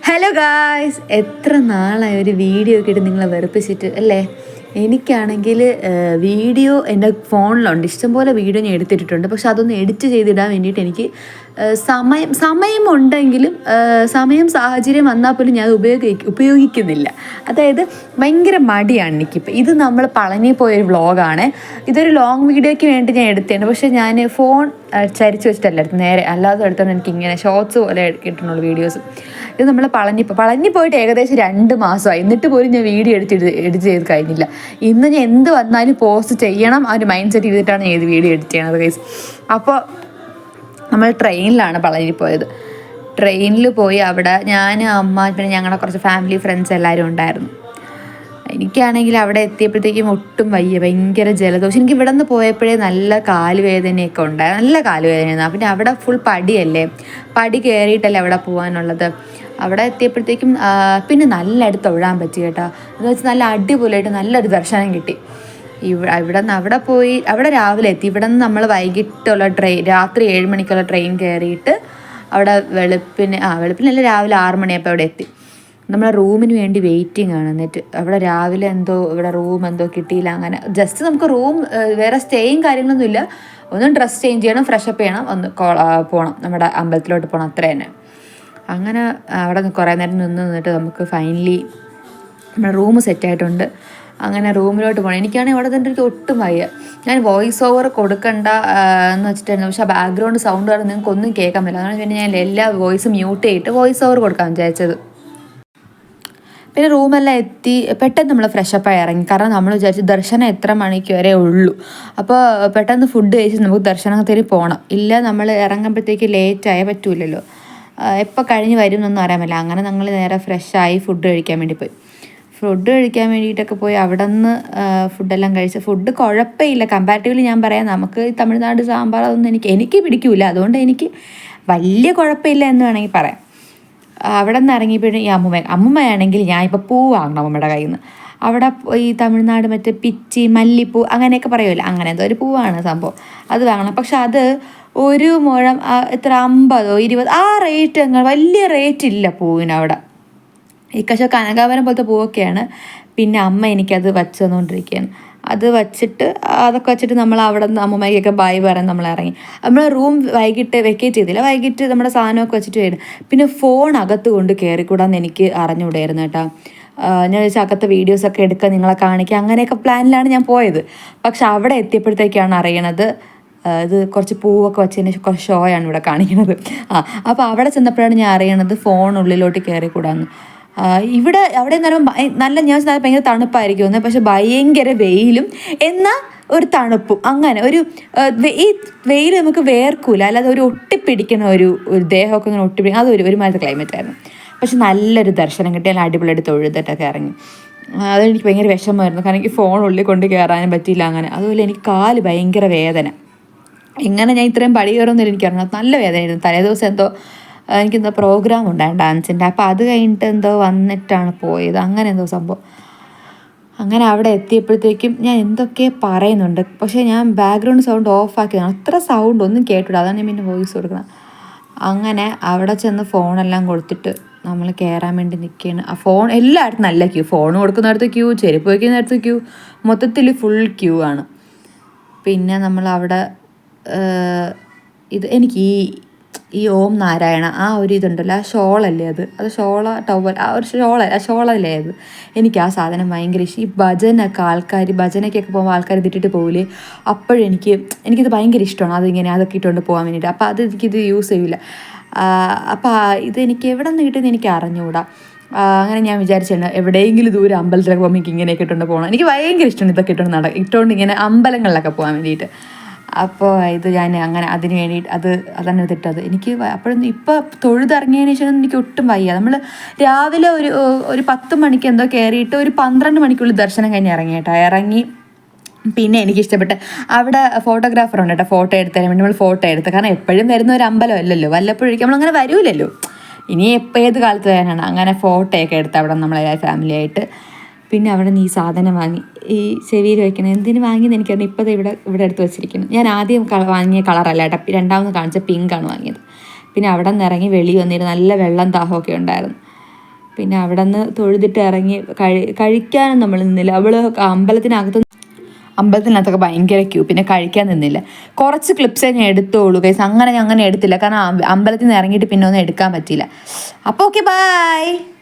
Hello guys, എത്ര നാളായി ഒരു വീഡിയോ ഒക്കെ ഇട്ട് നിങ്ങളെ വെറുപ്പിച്ചിട്ട് അല്ലേ? എനിക്കാണെങ്കിൽ വീഡിയോ എൻ്റെ ഫോണിലുണ്ട്, ഇഷ്ടംപോലെ വീഡിയോ ഞാൻ എടുത്തിട്ടിട്ടുണ്ട്. പക്ഷെ അതൊന്ന് എഡിറ്റ് ചെയ്തിടാൻ വേണ്ടിയിട്ട് എനിക്ക് സമയമുണ്ടെങ്കിലും സമയം സാഹചര്യം വന്നാൽ പോലും ഞാൻ ഉപയോഗിക്കുന്നില്ല. അതായത് ഭയങ്കര മടിയാണ് എനിക്കിപ്പോൾ. ഇത് നമ്മൾ പളനി പോയൊരു വ്ളോഗാണ്. ഇതൊരു ലോങ് വീഡിയോയ്ക്ക് വേണ്ടി ഞാൻ എടുത്തതാണ്. പക്ഷേ ഞാൻ ഫോൺ ചരിച്ച് വെച്ചിട്ടല്ല എടുത്തത്, നേരെ അല്ലാതെ എടുത്താണ്. എനിക്കിങ്ങനെ ഷോർട്സ് പോലെ കിട്ടുന്നുള്ളൂ വീഡിയോസ്. ഇത് നമ്മൾ പളനി പോയിട്ട് ഏകദേശം 2 മാസമായി, എന്നിട്ട് പോലും ഞാൻ വീഡിയോ എഡിറ്റ് ചെയ്ത് കഴിഞ്ഞില്ല. ഇന്ന് ഞാൻ എന്ത് വന്നാലും പോസ്റ്റ് ചെയ്യണം ആ ഒരു മൈൻഡ് സെറ്റ് ചെയ്തിട്ടാണ് ഞാൻ ഇത് വീഡിയോ എഡിറ്റ് ചെയ്യണത് ഗൈസ്. അപ്പോൾ നമ്മൾ ട്രെയിനിലാണ് പളനി പോയത്. ട്രെയിനിൽ പോയി അവിടെ ഞാൻ, അമ്മ, പിന്നെ ഞങ്ങളുടെ കുറച്ച് ഫാമിലി ഫ്രണ്ട്സ് എല്ലാവരും ഉണ്ടായിരുന്നു. എനിക്കാണെങ്കിൽ അവിടെ എത്തിയപ്പോഴത്തേക്കും ഒട്ടും വയ്യ, ഭയങ്കര ജലദോഷം. എനിക്ക് ഇവിടെ നിന്ന് പോയപ്പോഴേ നല്ല കാലുവേദനയൊക്കെ ഉണ്ടായിരുന്നു, നല്ല കാലുവേദനയായിരുന്നു. പിന്നെ അവിടെ ഫുൾ പടിയല്ലേ, പടി കയറിയിട്ടല്ലേ അവിടെ പോകാനുള്ളത്. അവിടെ എത്തിയപ്പോഴത്തേക്കും പിന്നെ നല്ലയിടത്ത് തൊഴാൻ പറ്റി കേട്ടോ. എന്ന് വെച്ചാൽ നല്ല അടിപൊളിയായിട്ട് നല്ലൊരു ദർശനം കിട്ടി. ഇവിടെ നിന്ന് അവിടെ പോയി, അവിടെ രാവിലെ എത്തി. ഇവിടെ നിന്ന് നമ്മൾ വൈകിട്ടുള്ള രാത്രി 7 മണിക്കുള്ള ട്രെയിൻ കയറിയിട്ട് അവിടെ വെളുപ്പിനല്ല, രാവിലെ 6 മണിയപ്പോൾ അവിടെ എത്തി. നമ്മളെ റൂമിന് വേണ്ടി വെയിറ്റിംഗ് ആണ്. എന്നിട്ട് അവിടെ രാവിലെ ഇവിടെ റൂം കിട്ടിയില്ല. അങ്ങനെ ജസ്റ്റ് നമുക്ക് റൂം, വേറെ സ്റ്റേയും കാര്യങ്ങളൊന്നുമില്ല. ഒന്ന് ഡ്രസ്സ് ചേഞ്ച് ചെയ്യണം, ഫ്രഷപ്പ് ചെയ്യണം, ഒന്ന് പോകണം, നമ്മുടെ അമ്പലത്തിലോട്ട് പോകണം, അത്ര തന്നെ. അങ്ങനെ അവിടെ കുറേ നേരം നിന്നിട്ട് നമുക്ക് ഫൈനലി നമ്മുടെ റൂം സെറ്റായിട്ടുണ്ട്. അങ്ങനെ റൂമിലോട്ട് പോകണം. എനിക്കാണെങ്കിൽ അവിടെ തന്നെ എനിക്ക് ഒട്ടും വയ്യ. ഞാൻ വോയിസ് ഓവർ കൊടുക്കണ്ട എന്ന് വെച്ചിട്ടായിരുന്നു. പക്ഷേ ബാക്ക്ഗ്രൗണ്ട് സൗണ്ട് കാരണം നിങ്ങൾക്ക് ഒന്നും കേൾക്കാൻ പറ്റില്ല. അതാണ് പിന്നെ ഞാൻ എല്ലാ വോയിസും മ്യൂട്ട് ചെയ്തിട്ട് വോയിസ് ഓവർ കൊടുക്കാൻ വിചാരിച്ചത്. പിന്നെ റൂമെല്ലാം എത്തി പെട്ടെന്ന് നമ്മൾ ഫ്രഷപ്പായി ഇറങ്ങി. കാരണം നമ്മൾ വിചാരിച്ചു ദർശനം എത്ര മണിക്ക് വരെ ഉള്ളൂ. അപ്പോൾ പെട്ടെന്ന് ഫുഡ് കഴിച്ച് നമുക്ക് ദർശനത്തിൽ പോകണം. ഇല്ല, നമ്മൾ ഇറങ്ങുമ്പോഴത്തേക്ക് ലേറ്റായാൽ പറ്റൂലല്ലോ, എപ്പോൾ കഴിഞ്ഞ് വരും എന്നൊന്നും അറിയാൻ പറ്റില്ല. അങ്ങനെ ഞങ്ങൾ നേരെ ഫ്രഷായി ഫുഡ് കഴിക്കാൻ വേണ്ടി പോയി. ഫുഡ് കഴിക്കാൻ വേണ്ടിയിട്ടൊക്കെ പോയി അവിടെ നിന്ന് ഫുഡെല്ലാം കഴിച്ച്. ഫുഡ് കുഴപ്പമില്ല, കമ്പാരിറ്റീവ്ലി ഞാൻ പറയാം. നമുക്ക് തമിഴ്നാട് സാമ്പാർ അതൊന്നും എനിക്ക് പിടിക്കൂല. അതുകൊണ്ട് എനിക്ക് വലിയ കുഴപ്പമില്ല എന്ന് വേണമെങ്കിൽ പറയാം. അവിടെ നിന്ന് ഇറങ്ങിയപ്പോഴും ഈ അമ്മൂമ്മയാണെങ്കിൽ ഞാൻ ഇപ്പോൾ പൂ വാങ്ങണം അമ്മയുടെ കയ്യിൽ നിന്ന്. അവിടെ ഈ തമിഴ്നാട് മറ്റേ പിച്ചി, മല്ലിപ്പൂ അങ്ങനെയൊക്കെ പറയുമല്ലോ, അങ്ങനെ എന്തോ ഒരു പൂവാണ് സംഭവം, അത് വാങ്ങണം. പക്ഷെ അത് ഒരു മുഴം എത്ര 50 20 ആ റേറ്റ്, അങ്ങനെ വലിയ റേറ്റ് ഇല്ല പൂവിനവിടെ. ഈ കനകാവരം പോലത്തെ പൂവൊക്കെയാണ്. പിന്നെ അമ്മ എനിക്കത് വച്ച് തന്നുകൊണ്ടിരിക്കുകയാണ്. അത് അതൊക്കെ വെച്ചിട്ട് നമ്മൾ അവിടെ നിന്ന് അമ്മമ്മയ്ക്കൊക്കെ ബായ് പറയാൻ നമ്മൾ ഇറങ്ങി. നമ്മൾ റൂം വൈകിട്ട് വെക്കേറ്റ് ചെയ്തില്ല, വൈകിട്ട് നമ്മുടെ സാധനമൊക്കെ വെച്ചിട്ട് വരും. പിന്നെ ഫോൺ അകത്ത് കൊണ്ട് കയറിക്കൂടാന്ന് എനിക്ക് അറിഞ്ഞുകൂടായിരുന്നു കേട്ടോ. ഞാൻ വെച്ചാൽ അകത്തെ വീഡിയോസൊക്കെ എടുക്കുക, നിങ്ങളെ കാണിക്കുക, അങ്ങനെയൊക്കെ പ്ലാനിലാണ് ഞാൻ പോയത്. പക്ഷെ അവിടെ എത്തിയപ്പോഴത്തേക്കാണ് അറിയണത് ഇത് കുറച്ച് പൂവൊക്കെ വെച്ചതിന് കുറച്ച് ഷോയാണ് ഇവിടെ കാണിക്കുന്നത്. അപ്പോൾ അവിടെ ചെന്നപ്പോഴാണ് ഞാൻ അറിയണത് ഫോൺ ഉള്ളിലോട്ട് കയറിക്കൂടാന്ന്. അവിടെ എന്ന് പറയുമ്പോൾ നല്ല, ഞാൻ ഭയങ്കര തണുപ്പായിരിക്കും, പക്ഷെ ഭയങ്കര വെയിലും എന്നാൽ ഒരു തണുപ്പും. അങ്ങനെ ഈ വെയിൽ നമുക്ക് വേർക്കൂല, അല്ലാതെ ഒരു ഒട്ടിപ്പിടിക്കുന്ന ഒരു ദേഹമൊക്കെ ഇങ്ങനെ ഒട്ടിപ്പിടിക്കും, അതൊരു മാതിരി ക്ലൈമറ്റ് ആയിരുന്നു. പക്ഷെ നല്ലൊരു ദർശനം കിട്ടി, നല്ല അടിപൊളിയായിട്ട് തൊഴുതിട്ടൊക്കെ ഇറങ്ങി. അതെനിക്ക് ഭയങ്കര വിഷമമായിരുന്നു, കാരണം എനിക്ക് ഫോൺ ഉള്ളിൽ കൊണ്ട് കയറാനും പറ്റിയില്ല. അങ്ങനെ അതുപോലെ എനിക്ക് കാല് ഭയങ്കര വേദന. എങ്ങനെ ഞാൻ ഇത്രയും പടി കയറുമെന്നില്ല എനിക്കറിയാം, നല്ല വേദനയായിരുന്നു. തലേദിവസം എനിക്കെന്തോ പ്രോഗ്രാം ഉണ്ടായിരുന്നു ഡാൻസിൻ്റെ, അപ്പോൾ അത് കഴിഞ്ഞിട്ട് എന്തോ വന്നിട്ടാണ് പോയത്, അങ്ങനെ എന്തോ സംഭവം. അങ്ങനെ അവിടെ എത്തിയപ്പോഴത്തേക്കും ഞാൻ എന്തൊക്കെ പറയുന്നുണ്ട്, പക്ഷേ ഞാൻ ബാക്ക്ഗ്രൗണ്ട് സൗണ്ട് ഓഫാക്കിയതാണ്. അത്ര സൗണ്ട് ഒന്നും കേട്ടില്ല, അതാണ് ഞാൻ പിന്നെ വോയിസ് കൊടുക്കണം. അങ്ങനെ അവിടെ ചെന്ന് ഫോണെല്ലാം കൊടുത്തിട്ട് നമ്മൾ കയറാൻ വേണ്ടി നിൽക്കുകയാണ്. ആ ഫോൺ എല്ലായിടത്തും നല്ല ക്യൂ, ഫോൺ കൊടുക്കുന്നിടത്ത് ക്യൂ, ചെരുപ്പ് വയ്ക്കുന്നിടത്ത് ക്യൂ, മൊത്തത്തിൽ ഫുൾ ക്യൂ ആണ്. പിന്നെ നമ്മളവിടെ എനിക്ക് ഈ ഓം നാരായണ ആ ഒരു ഇതുണ്ടല്ലോ, ആ ഷോളല്ലേ അത് ഷോള ടവൽ, ആ ഒരു ഷോളല്ലേ അത്, എനിക്ക് ആ സാധനം ഭയങ്കര ഇഷ്ടം. ഈ ഭജനയ്ക്കൊക്കെ പോകുമ്പോൾ ആൾക്കാർ ഇതിട്ടിട്ട് പോകില്ലേ, അപ്പോഴും എനിക്കിത് ഭയങ്കര ഇഷ്ടമാണ്. അതൊക്കെ ഇട്ടുകൊണ്ട് പോകാൻ വേണ്ടിയിട്ട്. അപ്പോൾ എനിക്കിത് യൂസ് ചെയ്യില്ല. അപ്പോൾ ഇതെനിക്ക് എവിടെ നിന്ന് കിട്ടുമെന്ന് എനിക്ക് അറിഞ്ഞുകൂടാ. അങ്ങനെ ഞാൻ വിചാരിച്ചിട്ടുണ്ട് എവിടെയെങ്കിലും ദൂരം അമ്പലത്തിലൊക്കെ പോകുമ്പോൾ എനിക്ക് ഇങ്ങനെയൊക്കെ ഇട്ടുകൊണ്ട് പോകണം. എനിക്ക് ഭയങ്കര ഇഷ്ടമാണ് ഇതൊക്കെ ഇട്ടുകൊണ്ട് ഇങ്ങനെ അമ്പലങ്ങളിലൊക്കെ പോകാൻ വേണ്ടിയിട്ട്. അപ്പോൾ ഇത് ഞാൻ അങ്ങനെ അതിന് വേണ്ടിയിട്ട് അതാണ് ഇതിട്ടത്. എനിക്ക് അപ്പോഴൊന്നും ഇപ്പോൾ തൊഴുതിറങ്ങിയതിന് ശേഷം എനിക്ക് ഒട്ടും വയ്യ. നമ്മൾ രാവിലെ ഒരു 10 മണിക്ക് എന്തോ കയറിയിട്ട് ഒരു 12 മണിക്കുള്ളിൽ ദർശനം കഴിഞ്ഞ് ഇറങ്ങി. പിന്നെ എനിക്കിഷ്ടപ്പെട്ട അവിടെ ഫോട്ടോഗ്രാഫർ ഉണ്ട് കേട്ടോ, ഫോട്ടോ എടുത്തതിന് വേണ്ടി നമ്മൾ ഫോട്ടോ എടുത്ത്. കാരണം എപ്പോഴും വരുന്ന ഒരു അമ്പലം അല്ലല്ലോ, വല്ലപ്പോഴേക്കും നമ്മളങ്ങനെ വരൂലല്ലോ, ഇനി ഏത് കാലത്ത് വരാനാണ്. അങ്ങനെ ഫോട്ടോയൊക്കെ എടുത്ത് അവിടെ നമ്മളെല്ലാവരും ഫാമിലി ആയിട്ട്. പിന്നെ അവിടെ നിന്ന് ഈ സാധനം വാങ്ങി, ഈ ചെവിയിൽ വയ്ക്കണം. എന്തിനു വാങ്ങിയെന്ന് എനിക്കറിയാം. ഇപ്പോൾ ഇവിടെ എടുത്ത് വെച്ചിരിക്കുന്നു. ഞാൻ ആദ്യം വാങ്ങിയ കളറല്ല കേട്ടോ, രണ്ടാമത് കാണിച്ച പിങ്കാണ് വാങ്ങിയത്. പിന്നെ അവിടെ നിന്ന് ഇറങ്ങി വെളി വന്നിട്ട് നല്ല വെള്ളം ദാഹമൊക്കെ ഉണ്ടായിരുന്നു. പിന്നെ അവിടെ നിന്ന് തൊഴുതിട്ട് ഇറങ്ങി കഴിക്കാനും നമ്മൾ നിന്നില്ല. അവൾ അമ്പലത്തിനകത്തൊക്കെ ഭയങ്കര ക്യൂ, പിന്നെ കഴിക്കാൻ നിന്നില്ല. കുറച്ച് ക്ലിപ്സേ ഞാൻ എടുത്തോളൂ ഗൈസ്, അങ്ങനെ എടുത്തില്ല കാരണം അമ്പലത്തിൽ നിന്ന് ഇറങ്ങിയിട്ട് പിന്നെ ഒന്നും എടുക്കാൻ പറ്റിയില്ല. അപ്പോൾ ഓക്കെ, ബൈ.